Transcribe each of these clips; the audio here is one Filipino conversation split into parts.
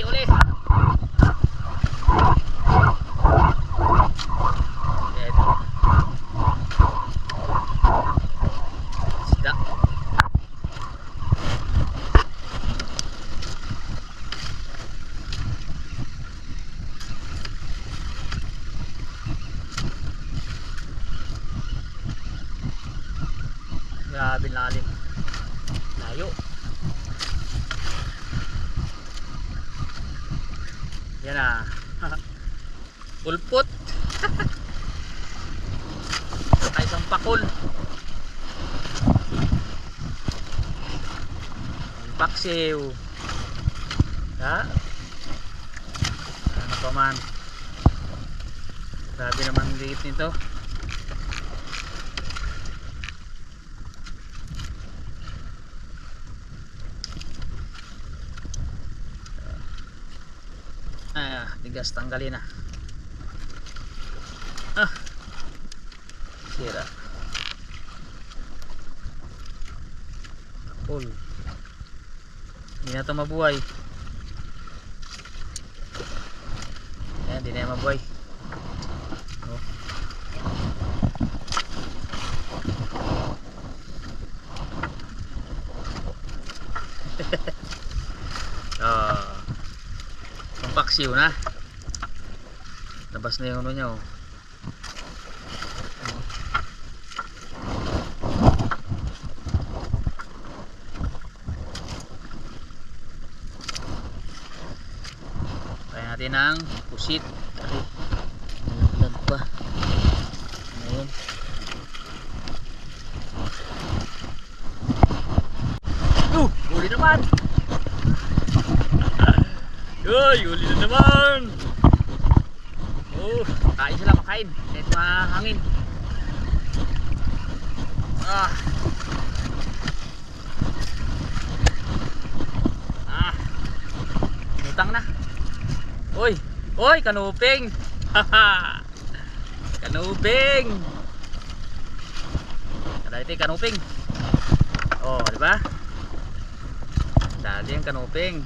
uli. Ayan. Isda. Grabe lalim. Layo. Yan na. Pulpot. Saka isang pakol. Ang paksiw. Ha? Ano pa man. Grabe naman ang liit nito. Tigas, tanggalin na. Sira. Kapul. Hindi na ito mabuhay. Ayan, hindi na mabuhay. Oh. Pampaksiw na. Labas na yung ano niya, oh. Kaya natin ang pusit. Nalaglag pa. Ngayon. Huli naman. Uy, huli na naman. Oh, kain sila, makain kahit mahangin. Inutang na. Uy, uy, kanuping. Kanuping. Kada ito kanuping. Oh, di ba? Dali ang kanuping.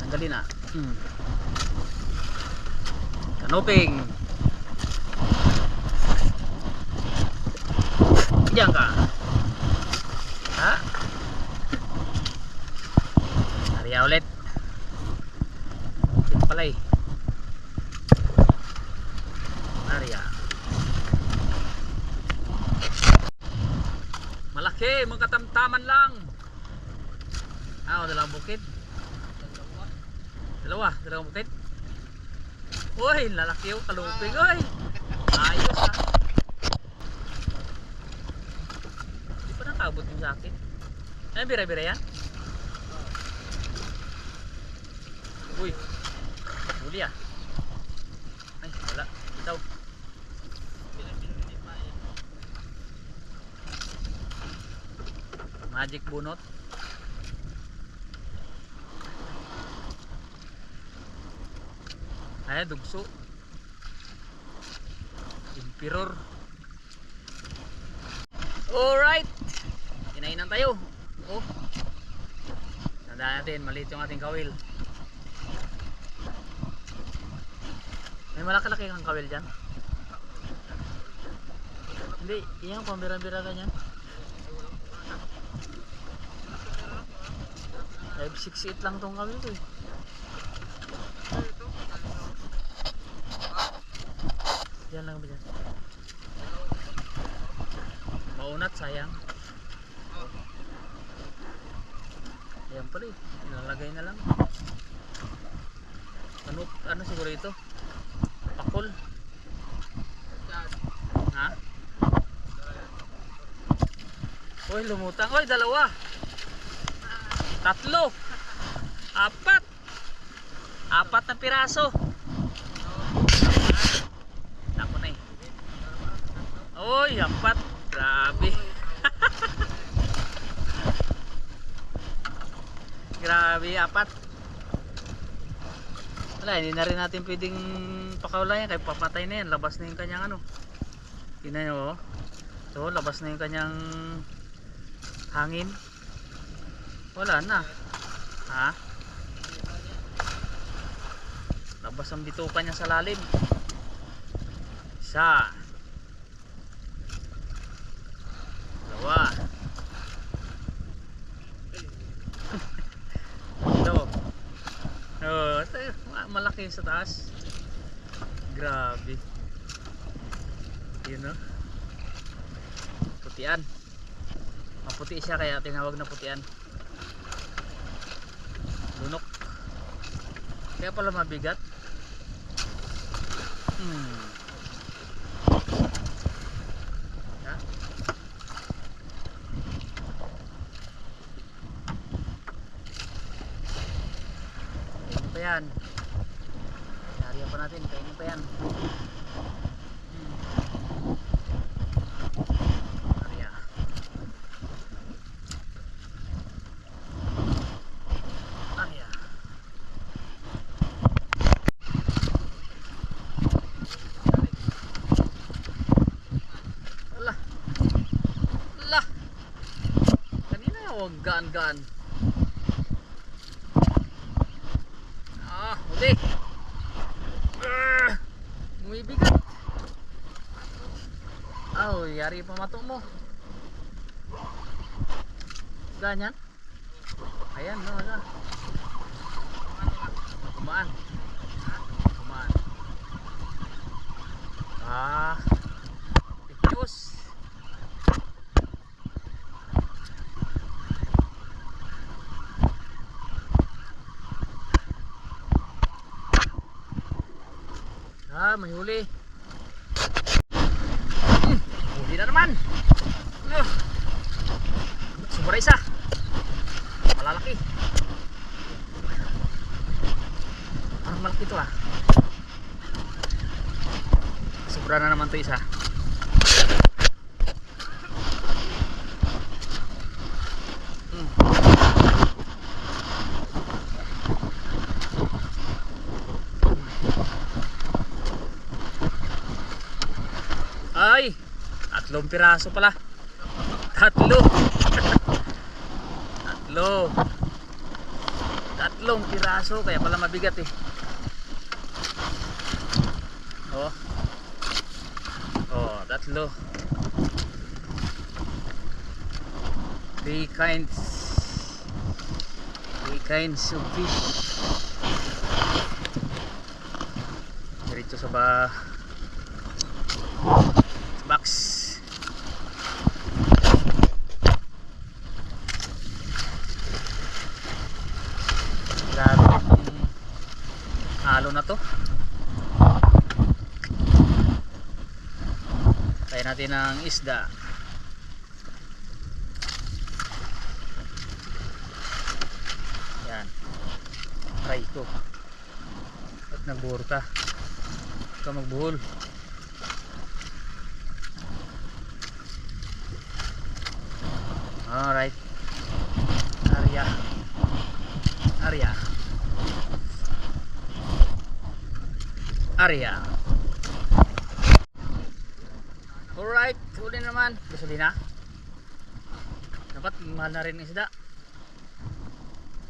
Tanggalin na. Kanuping. Diyan ka. Ha? Nariya ulit. Ito pala eh. Nariya. Malaki, magkatamtaman lang. Dalawang bukid. Dalawang bukid. Uy, lalaki yung kaluping. Uy, ayos ha. Hindi pa nakabot yung sa akin. Ano, bira-bira yan? Uy, huli ah. Ay, wala, bitaw. Magic bunot. Ay, dugso. Emperor. Alright, kinainan tayo. Oh, tandaan natin, maliit yung ating kawil. May malaki-laki kang kawil dyan? Hindi, yung pambira-bira ganyan. 568 lang tong kawil ko eh. Yan lang ba dyan? Maunat, sayang. Ayan pala eh, ilalagay na lang. Ano siguro ito? Pakol. Ha? Uy, lumutang. Uy, dalawa. Tatlo. Apat na piraso. Ako na eh. Uy, apat. Grabe. Grabe, apat. Wala, hindi na rin natin pwedeng pakawala yan, kaya papatay na yan, labas na yung kanyang ano. Tingnan nyo, oh. So labas na yung kanyang hangin. Wala na. Ha? Labas ang bituka niya sa lalim. Isa. Dalawa. Ito. Oh, malaki sa taas. Grabe. Yun, no? Putian. Maputi siya kaya tinawag na putian. Lunok. Kaya pala mabigat. Ha? Kainin pa yan. Nariyan pa natin. Kainin pa yan. Gaan-gaan. Huli. Bumibigat. Yari pa mato mo. Ganyan. Ayan, no, wala. Kumaan. Kumaan. Pictus. May huli. Huli na naman. Sobra isa. Malalaki. Parang malaki ito ah. Sobra na naman ito isa. Ay, 3 piraso pala. 3. 3 piraso, kaya pala mabigat eh. Oh. 3. 3 kinds of fish. Diretso sa box. Grabe itong halo na to. Kaya natin ng isda. Yan. Try ko. At nagburta. Ito magbuhol. Alright. Area. Alright, huli naman. Gasolina. Dapat mahal na rin isda.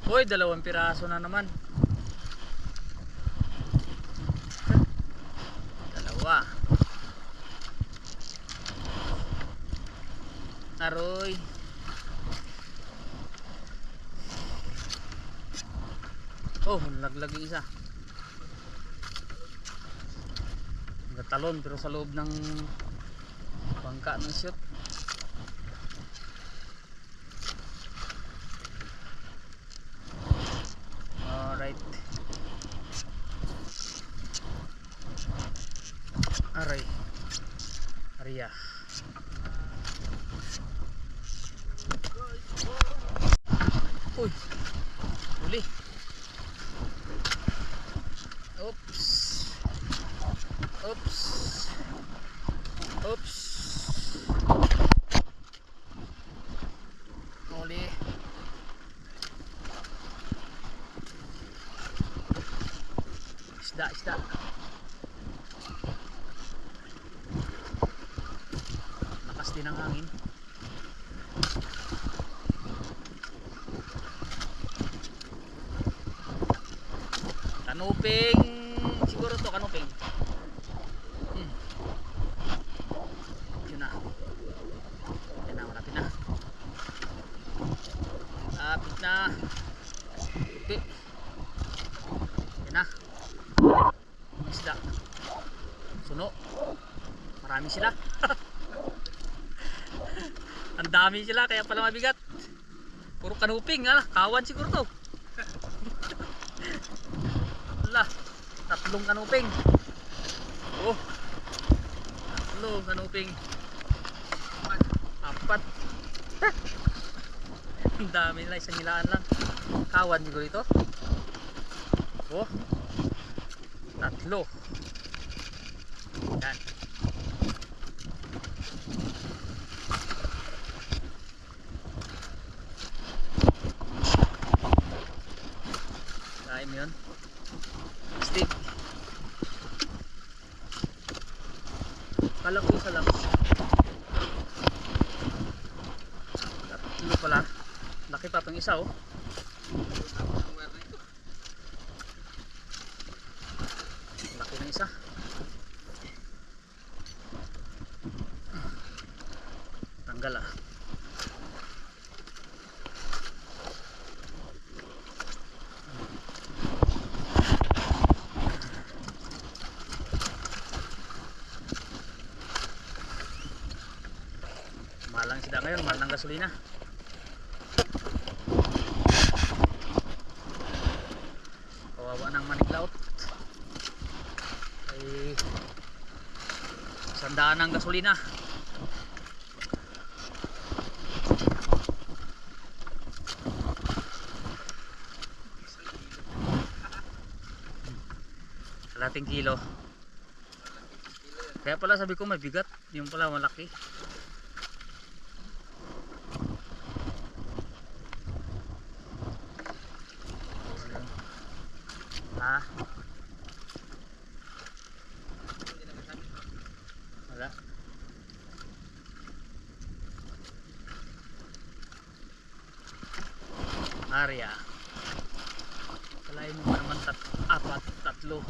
Hoy, 2 piraso na naman. 2. Aroy. Naglag yung isa. Natalon pero sa loob ng bangka ng shoot. Alright. Aray. Aria. Uy. Uli. Oops. Oops. Oops. Uli. Isda, isda. Lakas din ang hangin. Kanuping. Siguro to kanuping. Yun na. Yan na, malapit na. Lapit na. Okay. Yan na. Isda. Suno. Marami sila. Ang dami sila kaya pala mabigat. Puro kanuping, kawan siguro to. Wala. Tatlong kanuping. Oh. Tatlong kanuping. Apat. Ang dami nila, isang hilaan lang. Kawan siguro ito. Oh. Tatlo. Yan. Kain mo yun. Stick. Kala ko isa lang. Tatlo pala. Laki pa itong isa oh. Laki ng isa. Tanggal ah. Mahal ang isda ngayon, mahal ng gasolina. Kawawa ng maniglaot. Ay 100 ang gasolina. Kalating kilo. Kaya pala sabi ko mabigat, yung pala malaki. Ha? Wala. Arya. Kalahin mo pa naman tatlo.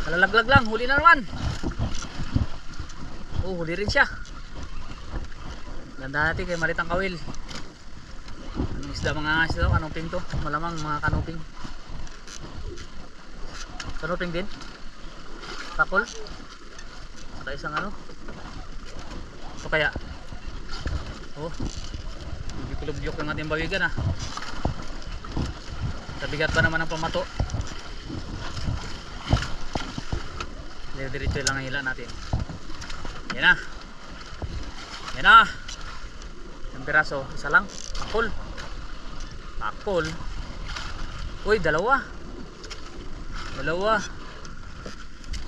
Kalalaglag lang, huli na naman. Oh, huli rin siya. Ganda natin kay Maritang Kawil. Anong isda mga isda? Kanuping to? Malamang mga kanuping. Kanuping din? Takol? Saka isang ano? Ito kaya? Oh, bukulubyok ng ating bawigan ah. Tabigat pa naman ang pamato. Diretso lang ang hila natin. Yan na. Yan na. Ang piraso, isa lang. Pakol. Pakol. Uy, dalawa. Dalawa.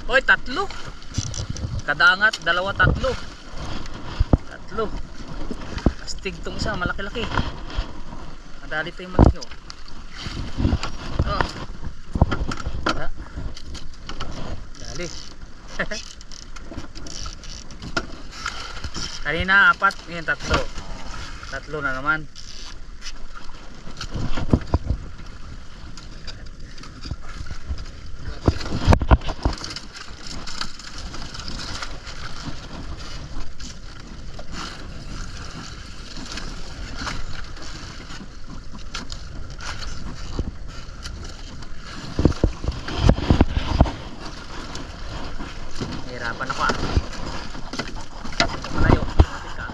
Uy, tatlo. Kada angat, dalawa, tatlo. Tatlo. Astig tong isa, malaki-laki. Madali pa yung malaki oh. Oh. Dali. Kanina 4, ngayon 3. 3 na naman. Hirapan ako ah. Malayo. Lapit ka.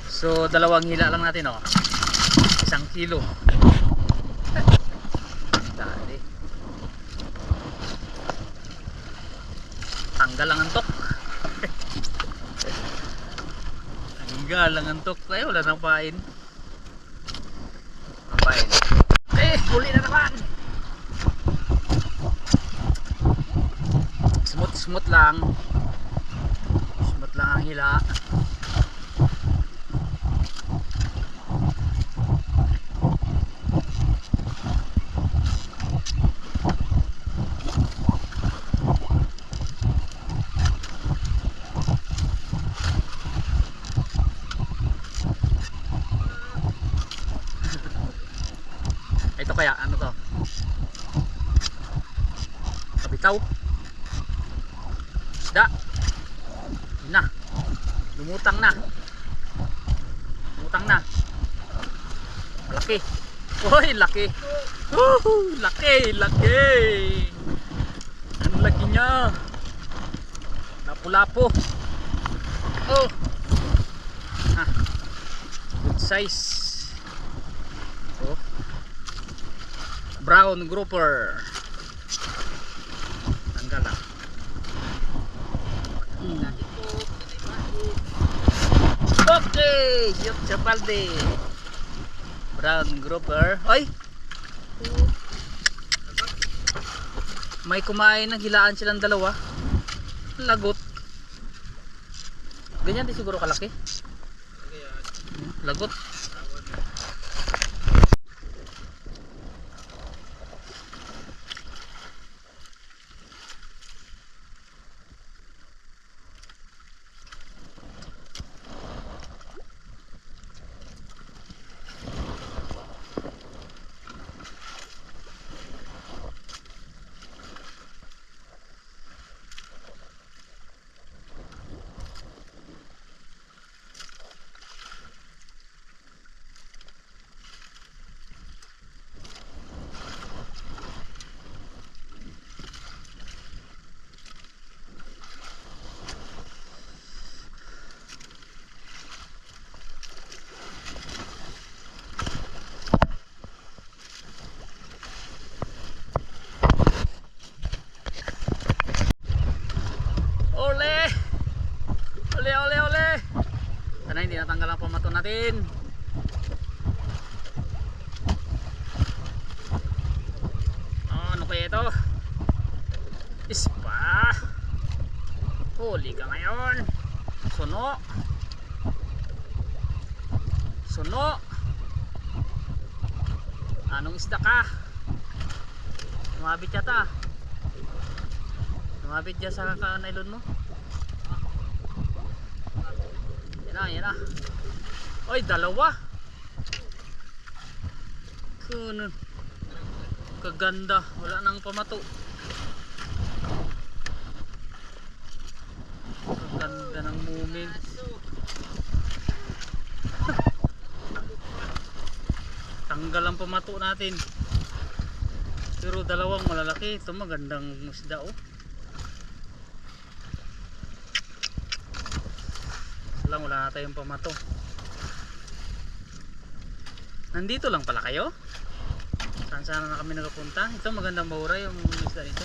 So dalawang hila lang natin oh. 1 kilo. Dali. Tanggal ang antok. Tanggal ang antok. Ay wala nang pain. Huli na naman. Smooth smooth lang. Smooth lang ang hila. Ito kaya ano to? Kabitaw. Isda. Yun na. Lumutang na. Lumutang na. Malaki. Uy, laki. Laki, laki. Ang laki niya. Lapu-lapu. Oh. Ah. Good size. Oh. Brown grouper. Tanggal lang. Okay, yuk chapalde. Brown grouper. Oy. May kumain ng hilaan silang dalawa. Lagot. Ganyan din siguro kalaki. Lagot. Sana hindi natanggal ang pamato natin. Ano kaya ito? Ispa. Huli ka ngayon. Suno. Suno. Anong isda ka? Lumabit yata. Lumabit dyan sa nylon mo. Yan na. Oy, dalawa. Kuno. Kaganda. Wala nang pamato. Kaganda ng movement. Tanggal ang pamato natin. Pero dalawang malalaki. Ito magandang isda oh. Lang wala na tayong pamato. Nandito lang pala kayo? Saan sana na kami nagapunta? Ito magandang bahura yung isda nito.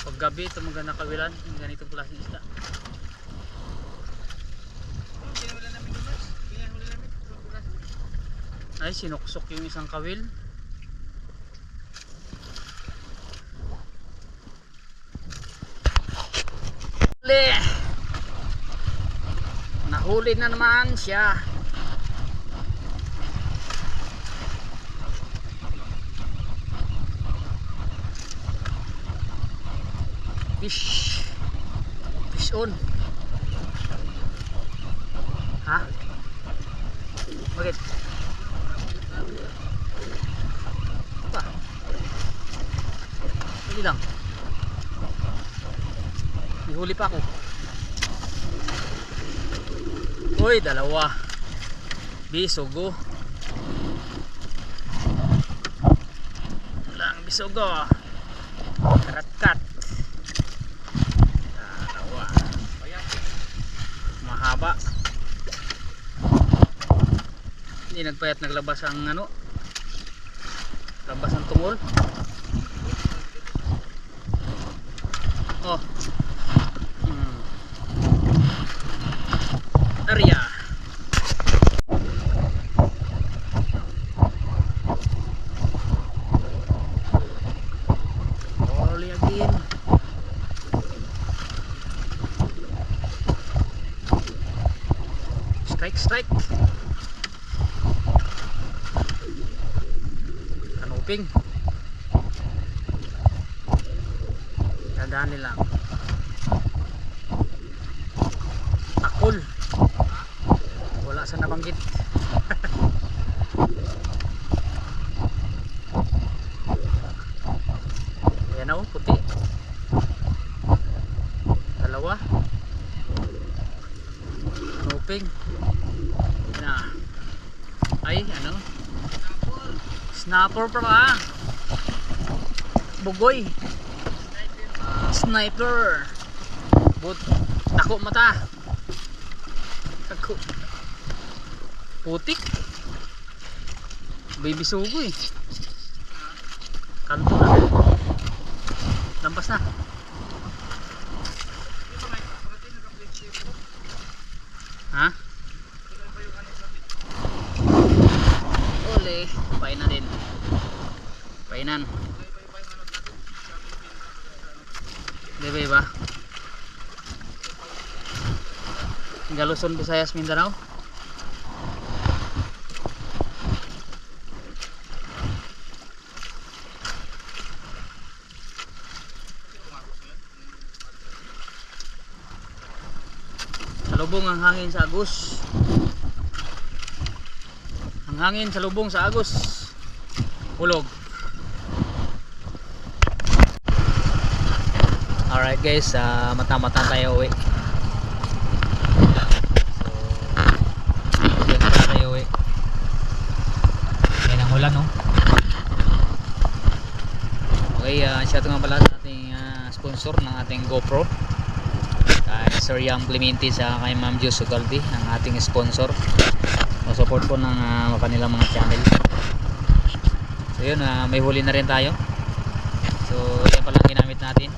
Pag gabi ito magandang kawilan. Ganitong klaseng isda. Ay sinuksok yung isang kawil. Nahuli na naman siya. Fish on. Ha? Bakit? Apa? Hindi lang. May huli pa ako. Uy, dalawa. Bisugo. Walang bisugo. Karat-kat. Dalawa. Mahaba. Hindi nagpayat naglabas ang ano. Labas ang tungol. Oh. Area. Strike. Kanuping. Dadaan nila. Takol. Wala sa nabanggit. Ayan o, puti. Dalawa. Kanuping. Na. Ay, ano? Snapper pa. Bugoy. Sniper. But tako mata. Tako. Putik. Baby sugo eh. Kanto na. Lampas na. Ha? Ole, painan din. Painan. Debe ba? Galuson, Visayas, Mindanao. Salubong ang hangin sa Agus. Ang hangin sa lubong sa Agus. Hulog. Alright guys, mata-mata tayo uwi. So, mata tayo uwi. Yan ang ulan, no? Okay, shout nga pala sa ating sponsor ng ating GoPro. Sir Yang Clemente sa kay Ma'am Jus Ugaldi, ang ating sponsor. Support po ng kanilang mga channel. So yun, may huli na rin tayo. So yan pala ang ginamit natin.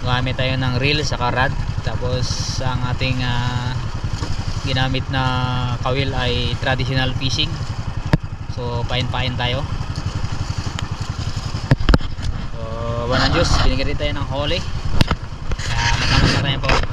Gamit tayo ng reel sa rod. Tapos ang ating ginamit na kawil ay traditional fishing. So pain-pain tayo. So Banang Diyos, binigyan rin tayo ng huli. Matamas na tayo po.